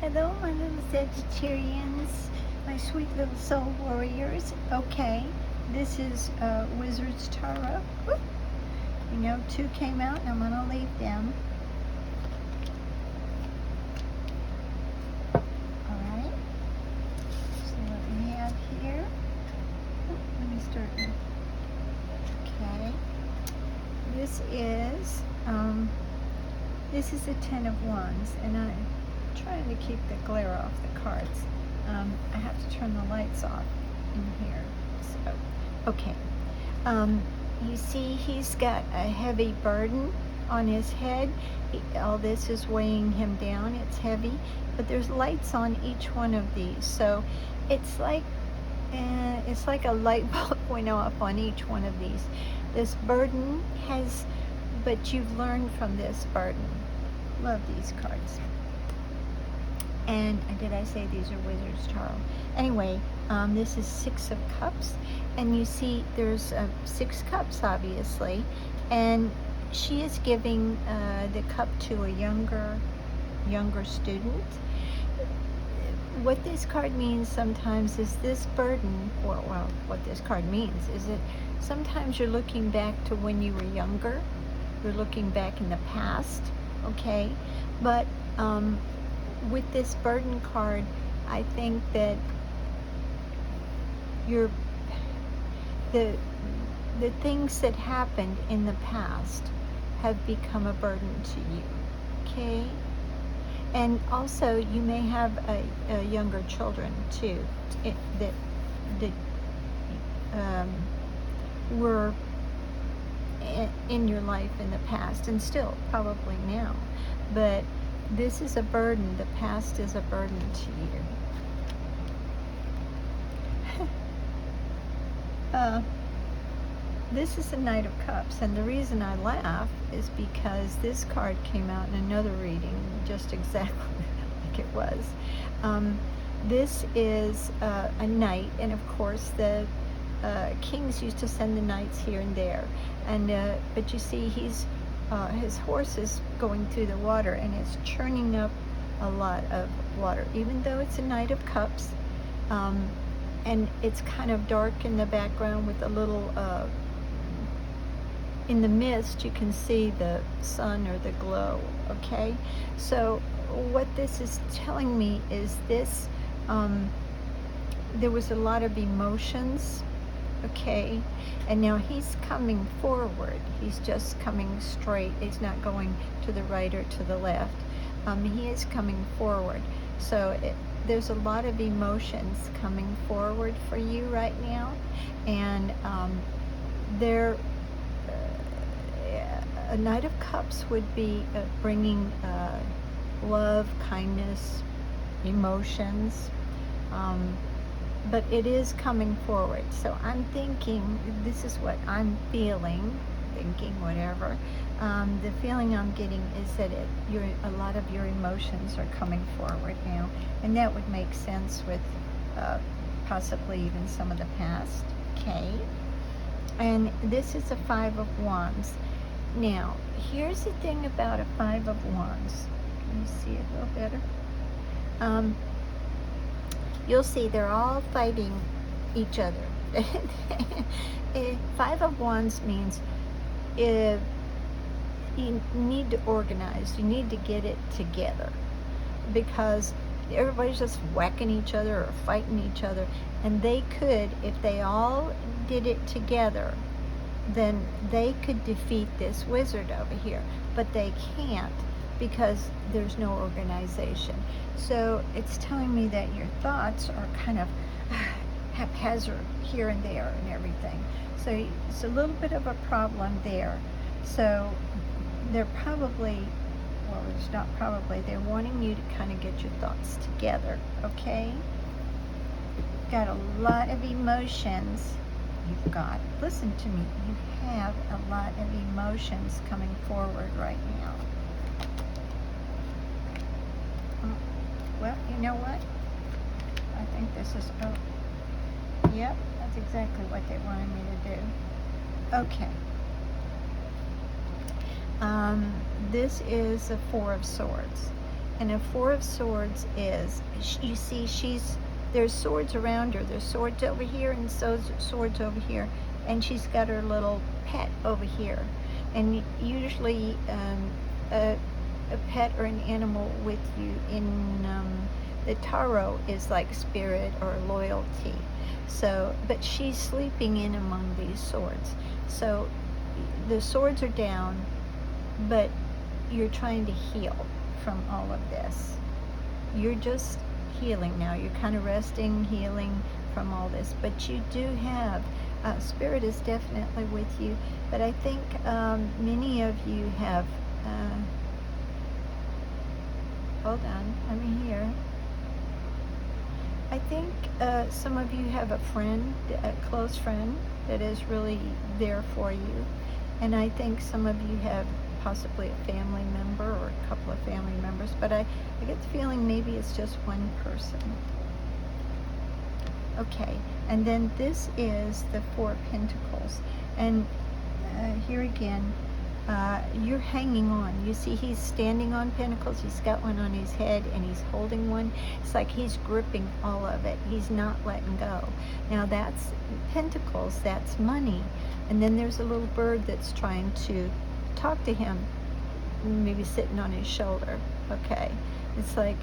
Hello, my little Sagittarians, my sweet little soul warriors. Okay, this is Wizard's Tarot. Whoop. You know, 2 came out, and I'm going to leave them. Alright, so what we have here. Let me start with. Okay, this is a 10 of Wands, and I'm trying to keep the glare off the cards. I have to turn the lights off in here. So, okay. You see, he's got a heavy burden on his head. All this is weighing him down. It's heavy, but there's lights on each one of these. So it's like a light bulb went off on each one of these. This burden but you've learned from this burden. Love these cards. And did I say these are Wizard's Tarot? Anyway, this is 6 of Cups, and you see there's 6 cups, obviously, and she is giving the cup to a younger student. What this card means sometimes is this burden, or well, what this card means is that sometimes you're looking back to when you were younger, you're looking back in the past, okay, but with this burden card, I think that the things that happened in the past have become a burden to you, okay? And also, you may have a younger children too that were in your life in the past, and still probably now, but this is a burden. The past is a burden to you. This is the Knight of Cups, and the reason I laugh is because this card came out in another reading just exactly like it was. This is a knight, and of course the kings used to send the knights here and there, and but you see his horse is going through the water, and it's churning up a lot of water, even though it's a Knight of Cups, and it's kind of dark in the background with a little in the mist you can see the sun or the glow, okay? So what this is telling me is this, there was a lot of emotions, okay, and now he's coming forward. He's just coming straight. He's not going to the right or to the left. He is coming forward. So there's a lot of emotions coming forward for you right now, and a Knight of Cups would be bringing love, kindness, emotions, but it is coming forward. So I'm thinking, this is what I'm feeling, thinking, whatever. The feeling I'm getting is that a lot of your emotions are coming forward now, and that would make sense with possibly even some of the past, okay? And this is a 5 of Wands. Now, here's the thing about a 5 of Wands. Can you see it a little better? You'll see they're all fighting each other. 5 of Wands means if you need to organize, you need to get it together, because everybody's just whacking each other or fighting each other, and they could, if they all did it together, then they could defeat this wizard over here, but they can't because there's no organization. So it's telling me that your thoughts are kind of haphazard here and there and everything. So it's a little bit of a problem there. So they're probably, well, it's not probably, they're wanting you to kind of get your thoughts together, okay? Got a lot of emotions. You've got, listen to me, you have a lot of emotions coming forward right now. Well, you know what? I think this is, oh, yep, that's exactly what they wanted me to do. Okay. This is a 4 of Swords. And a Four of Swords is, you see, there's swords around her. There's swords over here and swords over here. And she's got her little pet over here. And usually a pet or an animal with you in the tarot is like spirit or loyalty. So, but she's sleeping in among these swords. So the swords are down, but you're trying to heal from all of this. You're just healing now. You're kind of resting, healing from all this. But you do have, spirit is definitely with you. But I think many of you have, hold on, I'm here. I think some of you have a friend, a close friend, that is really there for you. And I think some of you have possibly a family member or a couple of family members, but I get the feeling maybe it's just one person. Okay, and then this is the Four of Pentacles. And here again, you're hanging on. You see he's standing on pentacles. He's got one on his head and he's holding one. It's like he's gripping all of it. He's not letting go. Now that's pentacles, that's money. And then there's a little bird that's trying to talk to him, maybe sitting on his shoulder. Okay, it's like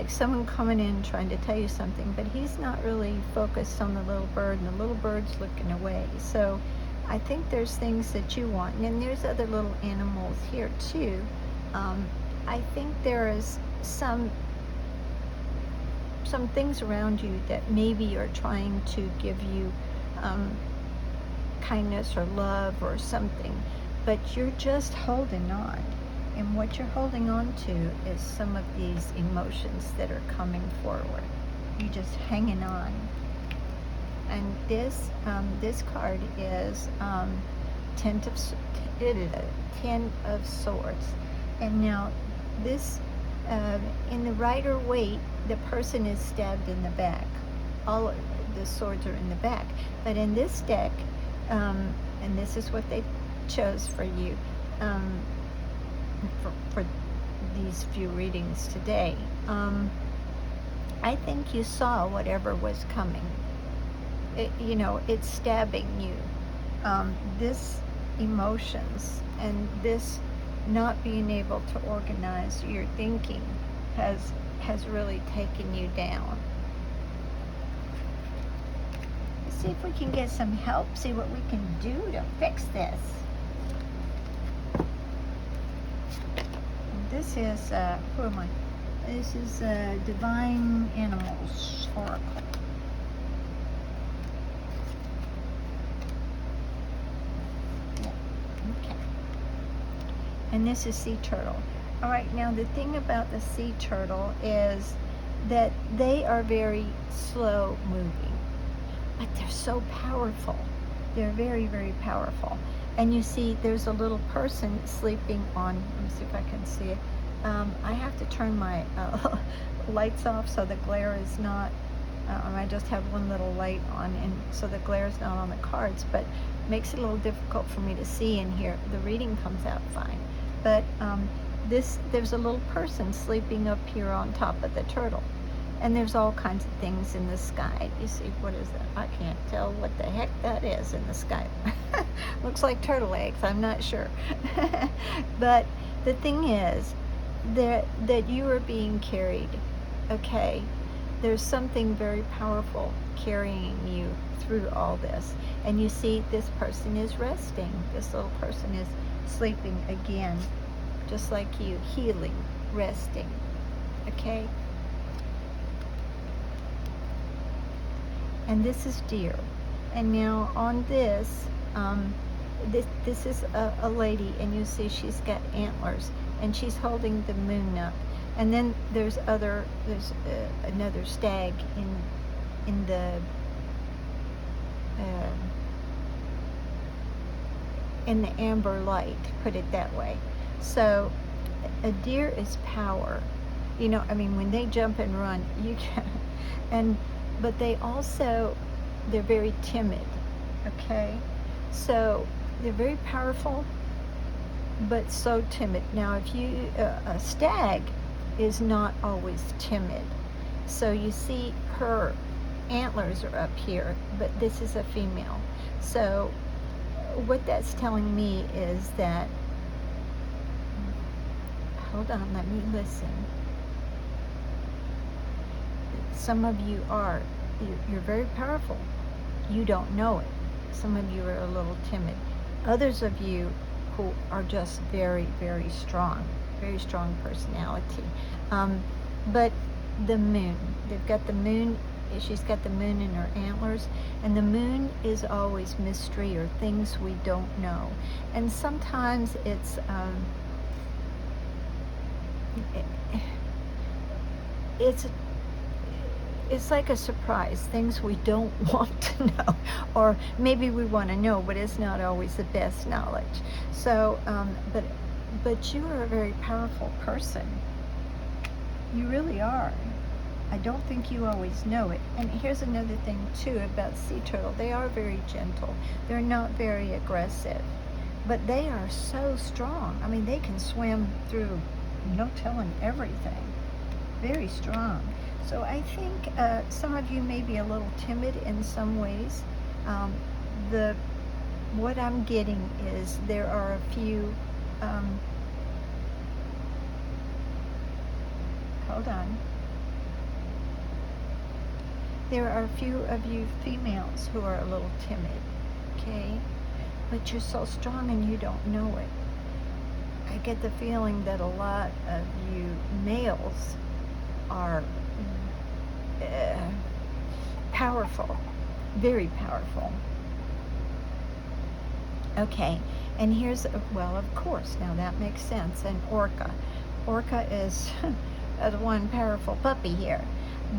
someone coming in trying to tell you something, but he's not really focused on the little bird, and the little bird's looking away. So I think there's things that you want, and then there's other little animals here too. I think there is some things around you that maybe are trying to give you kindness or love or something, but you're just holding on. And what you're holding on to is some of these emotions that are coming forward. You're just hanging on. And this card is Ten of Swords. And now this, in the Rider-Waite, the person is stabbed in the back. All of the swords are in the back. But in this deck, and this is what they chose for you, for these few readings today, I think you saw whatever was coming. It's stabbing you. This emotions and this not being able to organize your thinking has really taken you down. Let's see if we can get some help, see what we can do to fix this. This is, who am I? This is Divine Animals Oracle. Yeah, okay. And this is Sea Turtle. All right, now the thing about the Sea Turtle is that they are very slow moving, but they're so powerful. They're very, very powerful. And you see there's a little person sleeping on, let me see if I can see it. I have to turn my lights off so the glare is not, I just have one little light on, and so the glare is not on the cards, but makes it a little difficult for me to see in here. The reading comes out fine. But there's a little person sleeping up here on top of the turtle. And there's all kinds of things in the sky. You see, what is that? I can't tell what the heck that is in the sky. Looks like turtle eggs, I'm not sure. But the thing is that you are being carried, okay? There's something very powerful carrying you through all this. And you see this person is resting. This little person is sleeping again, just like you, healing, resting, okay? And this is deer. And now on this, this is a lady, and you see she's got antlers, and she's holding the moon up. And then there's another stag in the amber light, put it that way. So a deer is power. When they jump and run, you can, but they're very timid, okay? So they're very powerful, but so timid. Now, if you, a stag is not always timid. So you see her antlers are up here, but this is a female. So what that's telling me is that, hold on, let me listen. Some of you are, you're very powerful. You don't know it. Some of you are a little timid. Others of you who are just very, very strong personality. But the moon, they've got the moon, she's got the moon in her antlers, and the moon is always mystery or things we don't know. And sometimes it's like a surprise, things we don't want to know, or maybe we want to know, but it's not always the best knowledge. So, but you are a very powerful person. You really are. I don't think you always know it. And here's another thing too about sea turtle. They are very gentle. They're not very aggressive, but they are so strong. I mean, they can swim through, no telling, everything. Very strong. So I think some of you may be a little timid in some ways. What I'm getting is there are a few, hold on. There are a few of you females who are a little timid, okay? But you're so strong and you don't know it. I get the feeling that a lot of you males are powerful, very powerful. Okay, and here's, well, of course, now that makes sense. And Orca is the one powerful puppy here.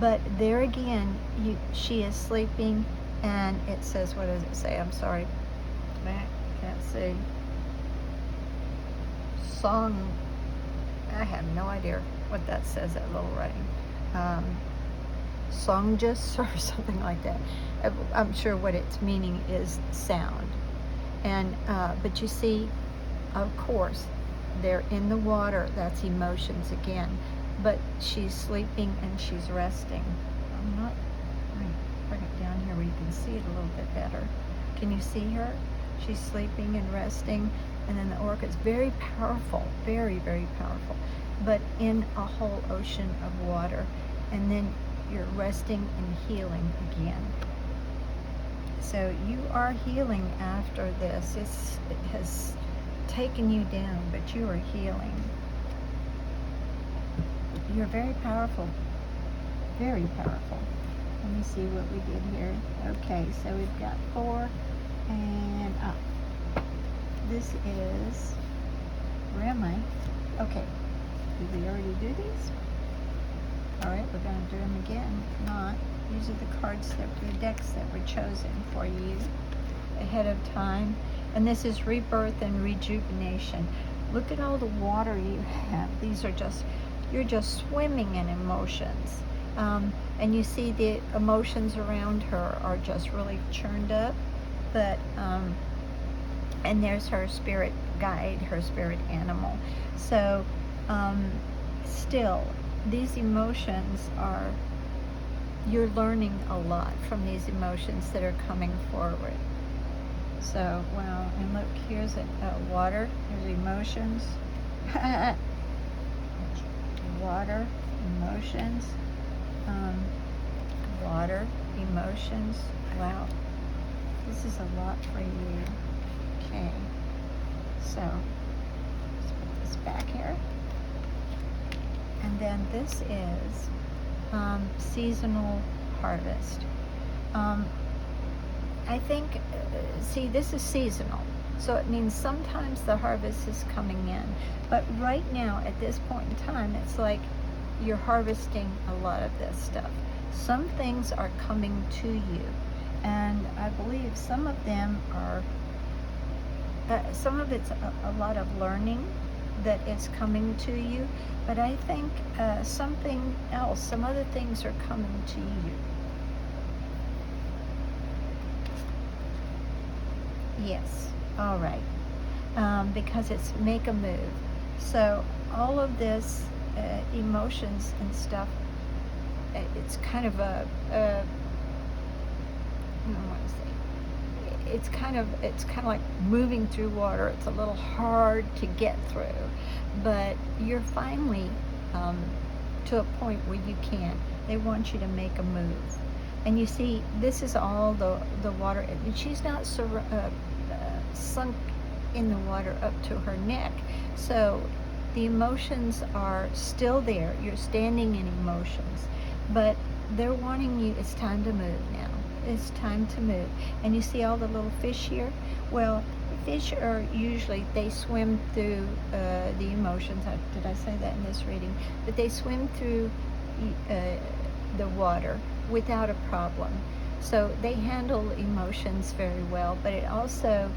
But there again, she is sleeping, and it says, what does it say? I'm sorry, I can't see. Song, I have no idea what that says, that little writing. Songjus or something like that. I'm sure what it's meaning is sound. And but you see, of course, they're in the water. That's emotions again. But she's sleeping and she's resting. I'm not, let me bring it down here where you can see it a little bit better. Can you see her? She's sleeping and resting. And then the orca is very powerful, very, very powerful, but in a whole ocean of water. And then you're resting and healing again. So you are healing after this. It has taken you down, but you are healing. You're very powerful, very powerful. Let me see what we did here. Okay, so we've got 4 and up. This is, where am I? Okay, did we already do these? All right, we're going to do them again. If not, these are the cards, the decks that were chosen for you ahead of time. And this is rebirth and rejuvenation. Look at all the water you have. These are just, you're just swimming in emotions. And you see the emotions around her are just really churned up. But, and there's her spirit guide, her spirit animal. So, still, these emotions are, you're learning a lot from these emotions that are coming forward. So, wow, and look, here's water, there's emotions. Water, emotions, water, emotions. Wow, this is a lot for you. Okay, so let's put this back here. And then this is seasonal harvest. I think, see, this is seasonal. So it means sometimes the harvest is coming in. But right now, at this point in time, it's like you're harvesting a lot of this stuff. Some things are coming to you. And I believe some of them are, some of it's a lot of learning that is coming to you. But I think something else, some other things are coming to you. Yes. All right. because it's make a move. So all of this emotions and stuff, it's kind of I don't want to say, it's kind of like moving through water. It's a little hard to get through, but you're finally to a point where you can. They want you to make a move. And you see, this is all the water, and she's not sunk in the water up to her neck. So the emotions are still there. You're standing in emotions, but they're wanting you, it's time to move now. It's time to move. And you see all the little fish here? Well, fish are usually, they swim through the emotions. Did I say that in this reading? But they swim through the water without a problem. So they handle emotions very well, but it also,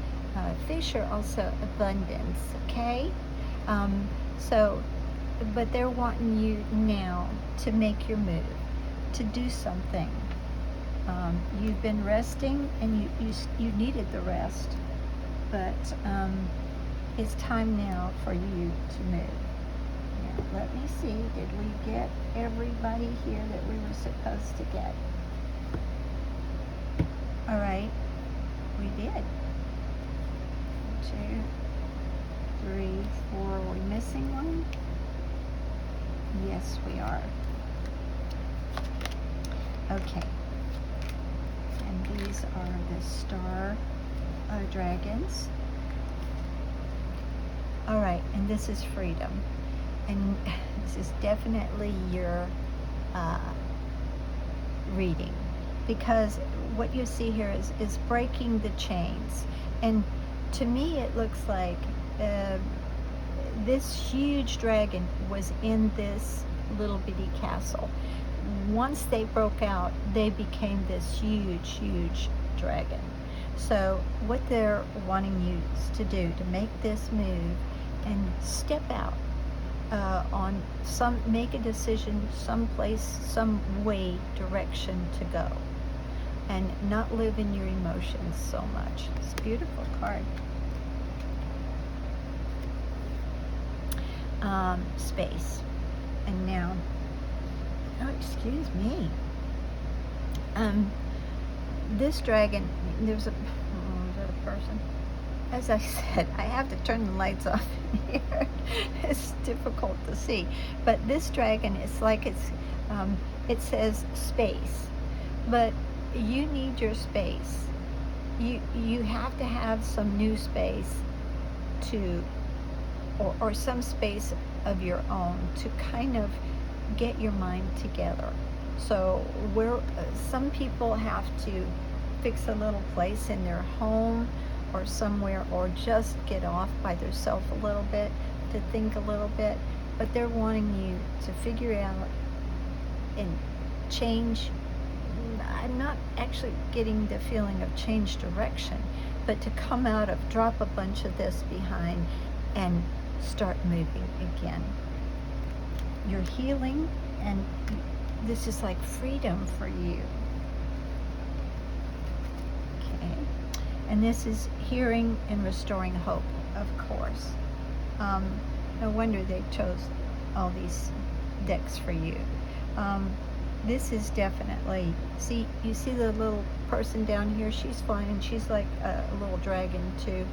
fish are also abundance, okay? But they're wanting you now to make your move, to do something. You've been resting, and you needed the rest, but it's time now for you to move. Now, let me see, did we get everybody here that we were supposed to get? All right, we did. 2, 3, 4, are we missing one? Yes, we are. Okay. And these are the star dragons. All right, and this is freedom. And this is definitely your reading, because what you see here is breaking the chains. And to me, it looks like this huge dragon was in this little bitty castle. Once they broke out, they became this huge, huge dragon. So what they're wanting you to do, to make this move and step out on make a decision, someplace, some way, direction to go, and not live in your emotions so much. It's a beautiful card. Space. And now, oh, excuse me. This dragon, there's a, is that a person? As I said, I have to turn the lights off in here. It's difficult to see. But this dragon, it's like it says space. But you need your space. You have to have some new space or some space of your own to kind of get your mind together. So some people have to fix a little place in their home or somewhere, or just get off by themselves a little bit, to think a little bit, but they're wanting you to figure out and change. I'm not actually getting the feeling of change direction, but to come out of, drop a bunch of this behind and start moving again. You're healing, and this is like freedom for you. Okay. And this is hearing and restoring hope, of course. No wonder they chose all these decks for you. This is definitely, you see the little person down here? She's flying, she's like a little dragon too.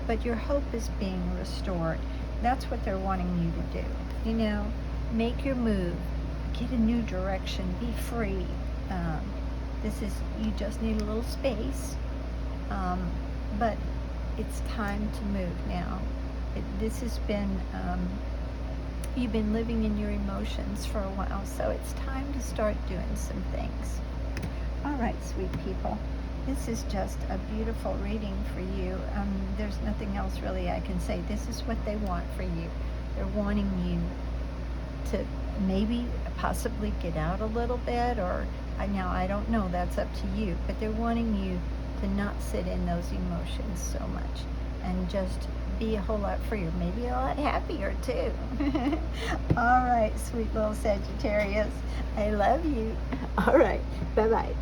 But your hope is being restored. That's what they're wanting you to do. You know, make your move, get a new direction, be free. You just need a little space. But it's time to move now. This has been, you've been living in your emotions for a while, so it's time to start doing some things. All right, sweet people. This is just a beautiful reading for you. There's nothing else really I can say. This is what they want for you. They're wanting you to maybe possibly get out a little bit, or now I don't know, that's up to you, but they're wanting you to not sit in those emotions so much and just be a whole lot freer, maybe a lot happier too. All right, sweet little Sagittarius, I love you. All right, bye-bye.